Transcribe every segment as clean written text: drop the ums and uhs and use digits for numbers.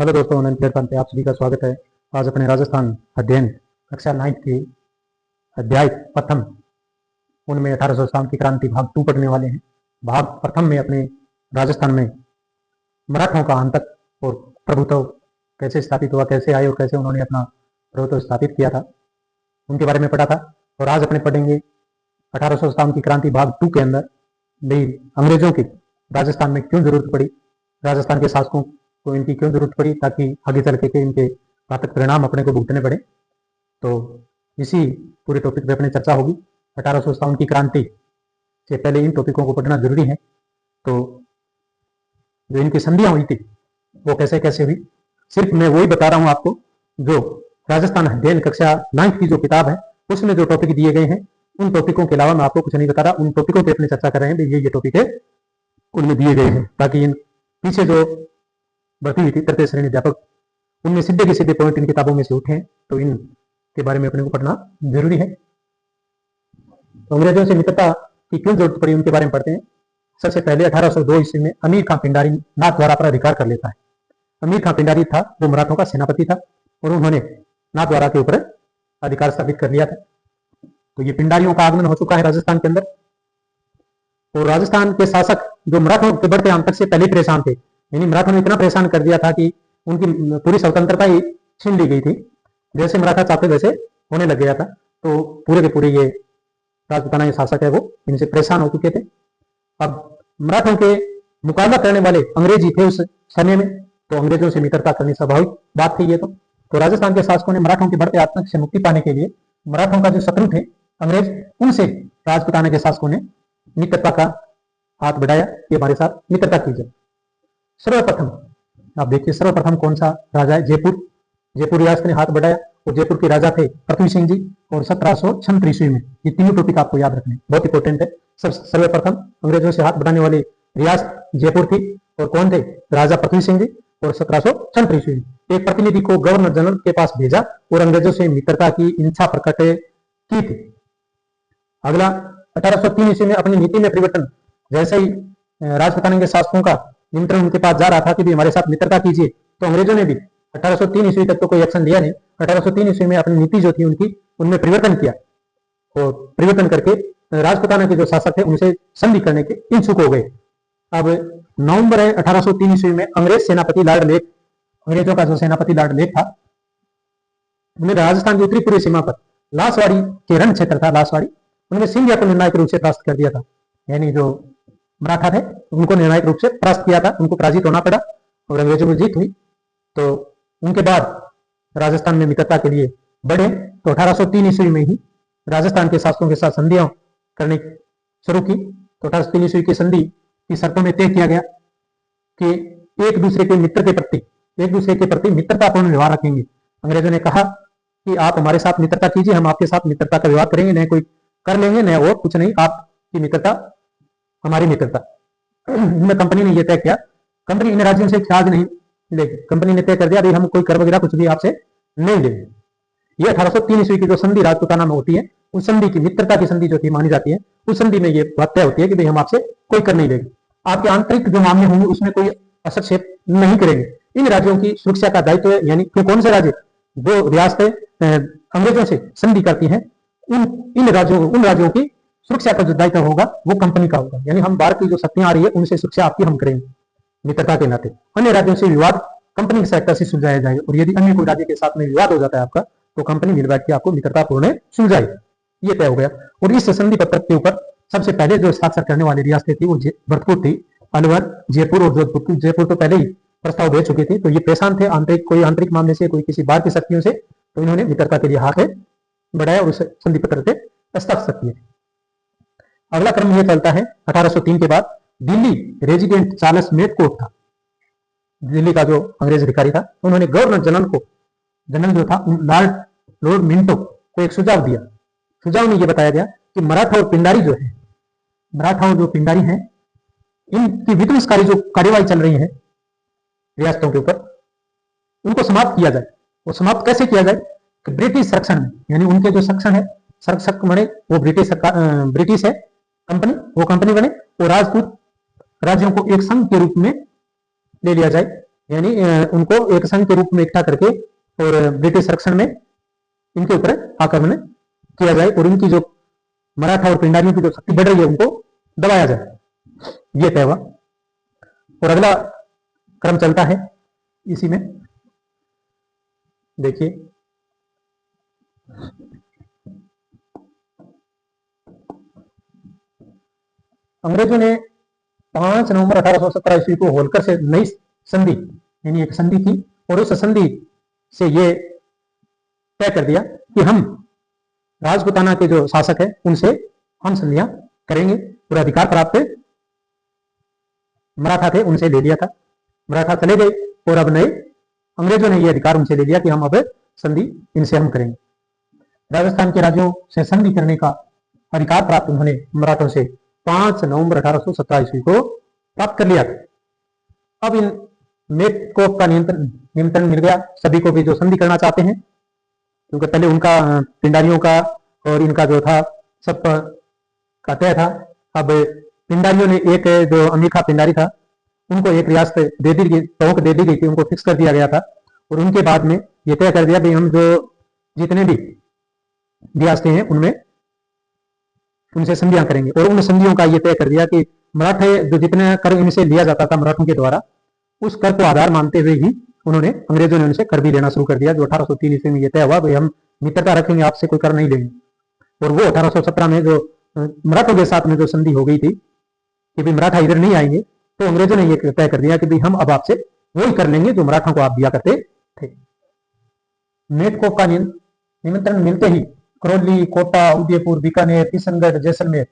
Hello दोस्तों, अनंत platform पे आप सभी का स्वागत है। आज अपने राजस्थान अध्ययन कक्षा 9 के अध्याय प्रथम उनमें 1857 की क्रांति भाग 2 पढ़ने वाले हैं। भाग प्रथम में अपने राजस्थान में मराठों का आतंक और प्रभुत्व कैसे स्थापित हुआ, कैसे आए और कैसे उन्होंने अपना प्रभुत्व स्थापित किया था, उनके बारे में पढ़ा था। और आज अपने पढ़ेंगे 1857 की क्रांति भाग 2 के अंदर भाई अंग्रेजों की राजस्थान में क्यों जरूरत पड़ी, राजस्थान के शासकों को इनकी क्यों जरूरत पड़ी, ताकि आगे चल के इनके घातक परिणाम अपने को भुगतने पड़े। तो इसी पूरे टॉपिक पे अपनी चर्चा होगी। 1857 की क्रांति से पहले इन टॉपिकों को पढ़ना जरूरी है। तो जो इनकी संधियां हुई थी वो कैसे कैसे हुई, सिर्फ मैं वही बता रहा हूँ आपको जो राजस्थान अध्ययन कक्षा 9 की जो किताब है उसमें जो टॉपिक दिए गए हैं, उन टॉपिकों के अलावा मैं आपको कुछ नहीं बता रहा। उन टॉपिकों पे अपनी चर्चा कर रहे हैं, ये टॉपिक है उनमें दिए गए हैं, ताकि इन पीछे जो बढ़ती हुई थी तृतीय श्रेणी अध्यापक उनमें सीधे के सीधे पॉइंट इन किताबों में से उठे हैं, तो इन के बारे में अपने को पढ़ना जरूरी है। तो अंग्रेजों से मित्रता की क्यों जरूरत पड़ी उनके बारे में पढ़ते हैं। सबसे पहले 1802 ईस्वी में अमीर खां पिंडारी नाथ द्वारा पर अधिकार कर लेता है। अमीर खां पिंडारी था वो मराठों का सेनापति था और उन्होंने नाथ द्वारा के ऊपर अधिकार स्थापित कर लिया था। तो ये पिंडारियों का आगमन हो चुका है राजस्थान के अंदर। और राजस्थान के शासक जो मराठों के बढ़ते आतंक से पहले परेशान थे, यानी मराठों ने इतना परेशान कर दिया था कि उनकी पूरी स्वतंत्रता ही छीन ली गई थी। जैसे मराठा चाहते वैसे होने लग गया था। तो पूरे के पूरे ये राजपूताना ये शासक है वो इनसे परेशान हो चुके थे। अब मराठों के मुकाबला करने वाले अंग्रेज ही थे उस समय में, तो अंग्रेजों से मित्रता करनी स्वाभाविक बात थी ये। तो राजस्थान के शासकों ने मराठों के बढ़ते आतंक से मुक्ति पाने के लिए मराठों का जो शत्रु थे अंग्रेज, उनसे राजपूताना के शासकों ने मित्रता का हाथ बढ़ाया कि हमारे साथ मित्रता कीजिए। सर्वप्रथम आप देखिए, सर्वप्रथम कौन सा राजा है, जयपुर रियासत ने हाथ बढ़ाया। और जयपुर के राजा थे पृथ्वी सिंह जी, और 1736 ईस्वी में, ये तीनों टॉपिक आपको याद रखने बहुत इंपॉर्टेंट है। सर्वप्रथम अंग्रेजों से हाथ बढ़ाने वाली रियासत जयपुर थी, और कौन थे, राजा पृथ्वी सिंह जी। और 1736 ईस्वी में एक प्रतिनिधि को गवर्नर जनरल के पास भेजा और अंग्रेजों से मित्रता की इच्छा प्रकट की थी। अगला 1803 ईस्वी में अपनी नीति में परिवर्तन, जैसे ही राजपूताना के शासकों का निमंत्रण उनके पास जा रहा था कि भी हमारे साथ मित्रता कीजिए, तो अंग्रेजों ने भी 1803 ईस्वी तक तो कोई एक्शन लिया नहीं। 1803 ईस्वी में अपनी नीति जो थी उनकी उनमें परिवर्तन किया, और परिवर्तन करके राजपूताना के जो शासक थे उनसे संधि करने के इच्छुक हो गए। अब नवंबर 1803 ईस्वी में अंग्रेज सेनापति लॉर्ड लेक, अंग्रेजों का जो सेनापति लॉर्ड लेक था, उन्हें राजस्थान की उत्तरी पूर्वी सीमा पर लासवाड़ी के रण क्षेत्र था, लासवाड़ी, उन्होंने सिंधिया को निर्णायक रूप से परास्त कर दिया था। यानी जो मराठा थे उनको निर्णायक रूप से परास्त किया था, उनको पराजित होना पड़ा और अंग्रेजों को जीत हुई। तो उनके बाद राजस्थान में मित्रता के लिए बढ़े। तो 1803 ईस्वी में ही राजस्थान के शासकों के साथ संधियां करने शुरू की। तो 1803 ईस्वी की संधि की शर्तों में तय किया गया कि एक दूसरे के प्रति मित्रतापूर्ण व्यवहार रखेंगे। अंग्रेजों ने कहा कि आप हमारे साथ मित्रता कीजिए, हम आपके साथ मित्रता का व्यवहार करेंगे, न कोई कर लेंगे न और कुछ नहीं, आपकी मित्रता हमारी मित्रता। इनमें कंपनी ने यह तय किया, कंपनी इन राज्यों से चार्ज नहीं लेगी। कंपनी ने तय कर दिया हम कोई कर वगैरह कुछ भी आपसे नहीं लेंगे। ये 1803 ईस्वी की जो संधि राजपूताना में होती है, उस संधि की मित्रता की संधि जो थी मानी जाती है, उस संधि में ये बात तय होती है कि भाई हम आपसे कोई कर नहीं लेंगे, आपके आंतरिक जो मामले होंगे उसमें कोई हस्तक्षेप नहीं करेंगे। इन राज्यों की सुरक्षा का दायित्व है, यानी कि कौन से राज्य, जो रियासतें अंग्रेजों से संधि करती हैं, उन राज्यों की सुरक्षा का जो दायित्व होगा वो कंपनी का होगा। यानी हम बाहर की जो शक्तियां आ रही है उनसे सुरक्षा आपकी हम करेंगे मित्रता के नाते। अन्य राज्यों से विवाद कंपनी के सेक्टर से सुलझाया जाएगा, और यदि अन्य कोई राज्य के साथ में विवाद हो जाता है आपका, तो कंपनी मिल बैठ के आपको मित्रतापूर्ण सुलझाएगी। ये तय हो गया। और इस संधि पत्र के ऊपर सबसे पहले जो हस्ताक्षर करने वाली रियासतें थी वो भरतपुर थी, अलवर, जयपुर और जोधपुर। जयपुर तो पहले ही प्रस्ताव भेज चुके थे, तो ये परेशान थे कोई आंतरिक मामले से, कोई किसी बाहर की शक्तियों से, तो इन्होंने मित्रता के लिए हाथ बढ़ाया और उस संधि पत्र पे हस्ताक्षर किए। अगला क्रम यह चलता है 1803 के बाद दिल्ली रेजिडेंट चार्ल्स मेडकोट था, दिल्ली का जो अंग्रेज अधिकारी था, उन्होंने गवर्नर जनरल जो था लॉर्ड मिंटो को एक सुझाव दिया। सुझाव में यह बताया गया कि मराठा और पिंडारी जो है, मराठा और जो पिंडारी हैं, इनकी विध्वंसकारी जो कार्यवाही चल रही है रियासतों के ऊपर, उनको समाप्त किया जाए। वो समाप्त कैसे किया जाए कि ब्रिटिश संरक्षण में, यानी उनके जो संरक्षण है, संरक्षक बने वो ब्रिटिश है कंपनी, वो कंपनी बने और राजपूत राज्यों को एक संघ के रूप में ले लिया जाए। यानी उनको एक संघ के रूप में इकट्ठा करके और ब्रिटिश संरक्षण में इनके ऊपर आक्रमण किया जाए और इनकी जो मराठा और पिंडारियों की जो शक्ति बढ़ रही है उनको दबाया जाए, ये तय हुआ। और अगला क्रम चलता है इसी में, देखिए अंग्रेजों ने 5 नवंबर 1817 ईस्वी को होलकर से नई संधि यानी एक संधि की और उस संधि से ये तय कर दिया कि हम राजपूताना के जो शासक है उनसे हम संधियां करेंगे। पूरा अधिकार प्राप्त मराठा थे उनसे ले लिया था, मराठा चले गए और अब नए अंग्रेजों ने यह अधिकार उनसे ले लिया कि हम अब संधि इनसे हम करेंगे। राजस्थान के राज्यों से संधि करने का अधिकार प्राप्त उन्होंने मराठों से 5 नवंबर 1817 ईस्वी को प्राप्त कर लिया। अब इन मेटकोप का नियंत्रण मिल गया सभी को भी जो संधि करना चाहते हैं, क्योंकि पहले उनका पिंडारियों का और इनका जो था सब का तय था। अब पिंडारियों ने एक जो अमीर खां पिंडारी था उनको एक रियासत दे दी गई, टोंक दे दी गई थी, उनको फिक्स कर दिया गया था और उनके बाद में ये तय कर दिया भाई हम जो जितने भी रियासतें हैं उनमें उनसे संधियां करेंगे। और उन संधियों का ये तय कर दिया कि मराठे जो जितने कर इनसे लिया जाता था मराठों के द्वारा, उस कर को आधार मानते हुए ही उन्होंने अंग्रेजों ने उनसे कर भी लेना शुरू कर दिया। जो 1803 ईस्वी में ये तय हुआ भाई हम मित्रता रखेंगे, आपसे कोई कर नहीं लेंगे। और वो 1817 में जो मराठों के साथ में जो संधि हो गई थी कि भाई मराठा इधर नहीं आएंगे, तो अंग्रेजों ने ये तय कर दिया कि भाई हम अब आपसे वही कर लेंगे जो मराठों को आप दिया करते थे। मेटकोप का निमंत्रण मिलते ही करौली, कोटा, उदयपुर, बीकानेर, किशनगढ़, जैसलमेर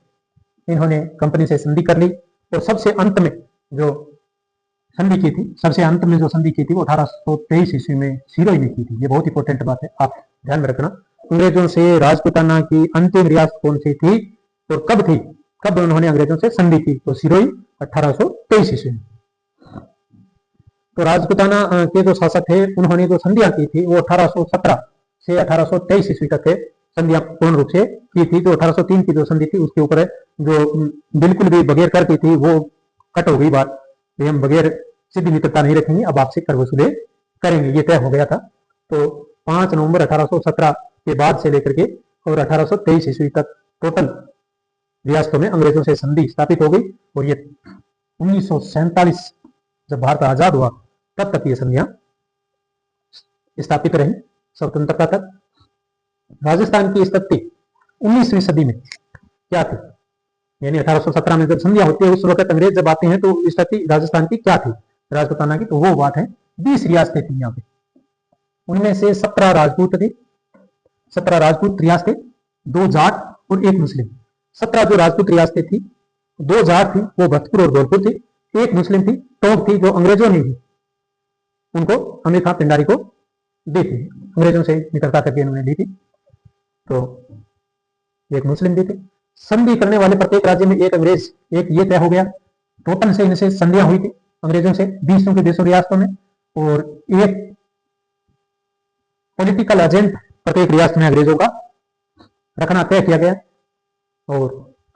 इन्होंने कंपनी से संधि कर ली। और सबसे अंत में जो संधि की थी, सबसे अंत में जो संधि की थी वो 1823 ईस्वी में सिरोही में की थी। ये बहुत इंपॉर्टेंट बात है, आप ध्यान में रखना। अंग्रेजों से राजपूताना की अंतिम रियासत कौन सी थी और कब थी, कब उन्होंने अंग्रेजों से संधि की, तो सिरोही 1823 ईस्वी में। तो राजपूताना के जो शासक थे उन्होंने जो संधियां की थी वो 1817 से 1823 ईस्वी तक संधियां पूर्ण रूप से की थी। जो 1803 की जो संधि थी उसके ऊपर जो बिल्कुल भी बगैर कर की थी वो कट हो गई बात, हम बगैर सीधी मित्रता नहीं रखेंगे, अब आपसे कर वसूले करेंगे, ये तय हो गया था। तो 5 नवंबर 1817 के बाद से लेकर के और 1823 ईस्वी तक टोटल रियासतों में अंग्रेजों से संधि स्थापित हो गई। और ये 1947 जब भारत आजाद हुआ तब तक ये संधियां स्थापित रही, स्वतंत्रता तक। राजस्थान की स्थिति 19वीं सदी में क्या थी, यानी 1817 में जब संधियां होती है उस वक्त अंग्रेज जब आते हैं तो स्थिति राजस्थान की क्या थी, राजपूताना की, तो वो बात है 20 रियासतें थी यहाँ पे। उनमें से 17 राजपूत थे, 17 राजपूत रियासतें, 2 जाट और 1 मुस्लिम। 17 जो राजपूत रियासतें थी, 2 जाट थी वो भरतपुर और धौलपुर थी, 1 मुस्लिम थी टोंक थी, जो अंग्रेजों ने उनको अमीर खां पिंडारी को दी थी, अंग्रेजों से मित्रता करके उन्होंने ली थी, तो 1 मुस्लिम भी थे। संधि करने वाले प्रत्येक राज्य में एक अंग्रेज, एक ये तय हो गया। टोटल से इनसे संधियां हुई थी अंग्रेजों से 20 के देशों रियासतों में, और एक पॉलिटिकल एजेंट प्रत्येक रियासत में अंग्रेजों का रखना तय किया गया। और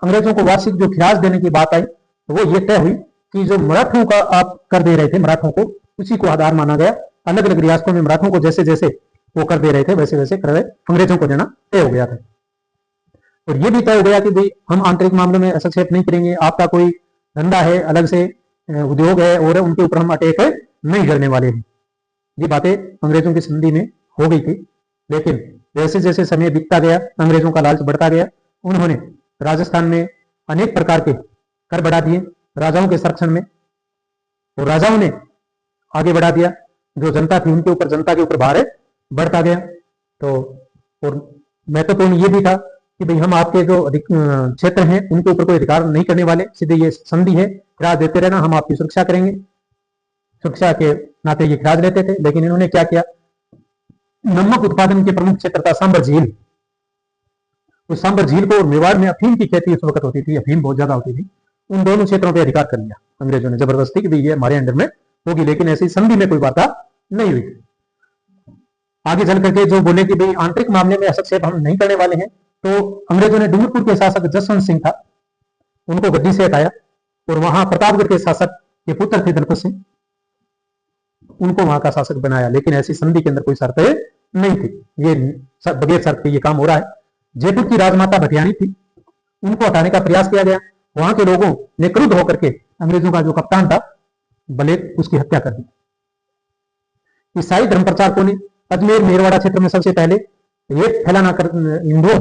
अंग्रेजों को वार्षिक जो खिराज देने की बात आई तो वो ये तय हुई कि जो मराठों का आप कर दे रहे थे मराठों को, उसी को आधार माना गया। अलग अलग रियासतों में मराठों को जैसे जैसे वो कर दे रहे थे वैसे वैसे कर अंग्रेजों को देना तय हो गया था। और ये भी तय हो गया कि भाई हम आंतरिक मामलों में हस्तक्षेप नहीं करेंगे, आपका कोई धंधा है, अलग से उद्योग है और उनके ऊपर हम अटैक नहीं करने वाले हैं। ये बातें अंग्रेजों की संधि में हो गई थी। लेकिन जैसे जैसे समय बीतता गया, अंग्रेजों का लालच बढ़ता गया, उन्होंने राजस्थान में अनेक प्रकार के कर बढ़ा दिए राजाओं के संरक्षण में, और राजाओं ने आगे बढ़ा दिया। जो जनता थी उनके ऊपर, जनता के ऊपर भार बढ़ता गया। तो और महत्वपूर्ण ये भी था कि भाई हम आपके जो अधिक क्षेत्र हैं उनके ऊपर कोई अधिकार नहीं करने वाले, सीधे ये संधि है, खिराज देते रहना, हम आपकी सुरक्षा करेंगे। सुरक्षा के नाते ये खिराज लेते थे। लेकिन इन्होंने क्या किया, नमक उत्पादन के प्रमुख क्षेत्र था सांबर झील, उस सांबर झील को, मेवाड़ में अफीम की खेती उस वक्त होती थी, अफीम बहुत ज्यादा होती थी, उन दोनों क्षेत्रों पर अधिकार कर लिया अंग्रेजों ने जबरदस्ती कि ये हमारे अंडर में होगी। लेकिन ऐसी संधि में कोई वार्ता नहीं हुई। आगे चल करके जो बोले कि भाई आंतरिक मामले में हस्तक्षेप हम नहीं करने वाले हैं, तो अंग्रेजों ने डूंगरपुर के शासक जसवंत सिंह था, उनको गद्दी से हटाया, और वहां प्रतापगढ़ के शासक के पुत्र थे दलपत सिंह, उनको वहां का शासक बनाया, लेकिन ऐसी संधि के अंदर कोई शर्त नहीं थी, ये बगैर शर्त के ये काम हो रहा है। जयपुर की राजमाता भटियानी थी, उनको हटाने का प्रयास किया गया। वहां के लोगों ने क्रुद्ध होकर के अंग्रेजों का जो कप्तान था ब्लेक, उसकी हत्या कर दी। ईसाई धर्म प्रचारकों ने अजमेर मेरवाड़ा क्षेत्र में सबसे पहले एक फैलाना कर हिंदुओं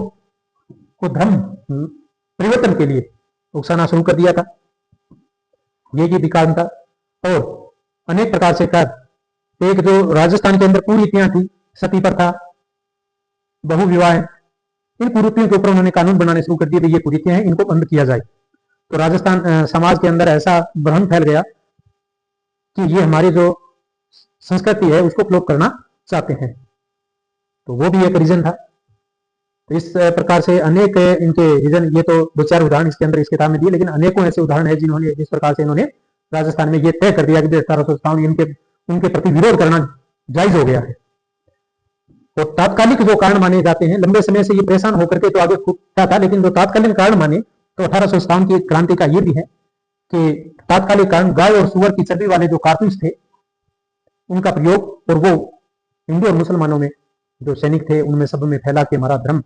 को धर्म परिवर्तन के लिए उकसाना शुरू कर दिया था। ये भी कारण था। और अनेक प्रकार से कर एक जो राजस्थान के अंदर कुरीतियां थी, सती प्रथा, बहु विवाह, इन कुरीतियों के ऊपर उन्होंने कानून बनाने शुरू कर दिए। ये कुरीतियां हैं, इनको बंद किया जाए। तो राजस्थान समाज के अंदर ऐसा भ्रम फैल गया कि ये हमारी जो संस्कृति है उसको फ्लोप करना चाहते हैं। तो वो भी एक रीजन था। तो इस प्रकार से अनेक इनके रीजन, ये तो दो चार उदाहरण इसके अंदर इस किताब में दिए, लेकिन अनेकों ऐसे उदाहरण है जिन्होंने जिस प्रकार से इन्होंने राजस्थान में ये तय कर दिया कि 1857 उनके प्रति विरोध करना जायज हो गया है। और तात्कालिक जो कारण माने जाते हैं, लंबे समय से ये परेशान होकर के तो आगे फूटता था, लेकिन जो तात्कालिक कारण माने तो 1857 की क्रांति का ये भी है कि तात्कालिक कारण गाय और सुअर की चर्बी वाले जो कारतूस थे उनका प्रयोग, और वो हिंदू और मुसलमानों में जो सैनिक थे उनमें सब में फैला के हमारा धर्म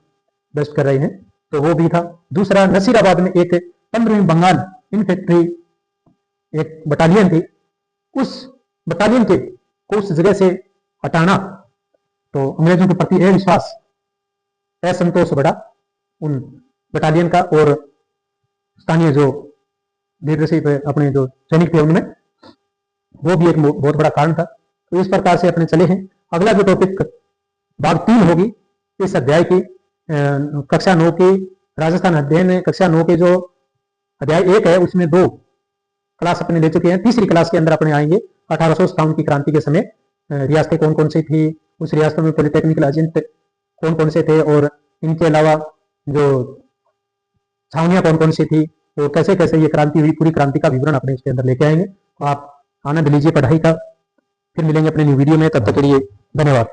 बेस्ट कर रहे हैं, तो वो भी था। दूसरा, नसीराबाद में एक 15वीं बंगाल इन्फेंट्री एक बटालियन थी, उस बटालियन को उस जगह से हटाना, तो अंग्रेजों के प्रति अविश्वास, असंतोष बढ़ा उन बटालियन का, और स्थानीय जो लीडरशिप अपने जो सैनिक थे उनमें, वो भी एक बहुत बड़ा कारण था। तो इस प्रकार से अपने चले हैं। अगला जो टॉपिक भाग 3 होगी इस अध्याय की, कक्षा 9 की राजस्थान अध्ययन कक्षा 9 के जो अध्याय 1 है उसमें 2 क्लास अपने ले चुके हैं। तीसरी क्लास के अंदर अपने आएंगे 1857 की क्रांति के समय रियासतें कौन कौन सी थी, उस रियासतों में पॉलिटेक्निकल एजेंट कौन कौन से थे, और इनके अलावा जो छावनियां कौन कौन सी थी, और कैसे कैसे ये क्रांति हुई, पूरी क्रांति का विवरण अपने इसके अंदर लेके आएंगे। आप आनंद लीजिए पढ़ाई का। फिर मिलेंगे अपने न्यू वीडियो में, तब तक के लिए धन्यवाद।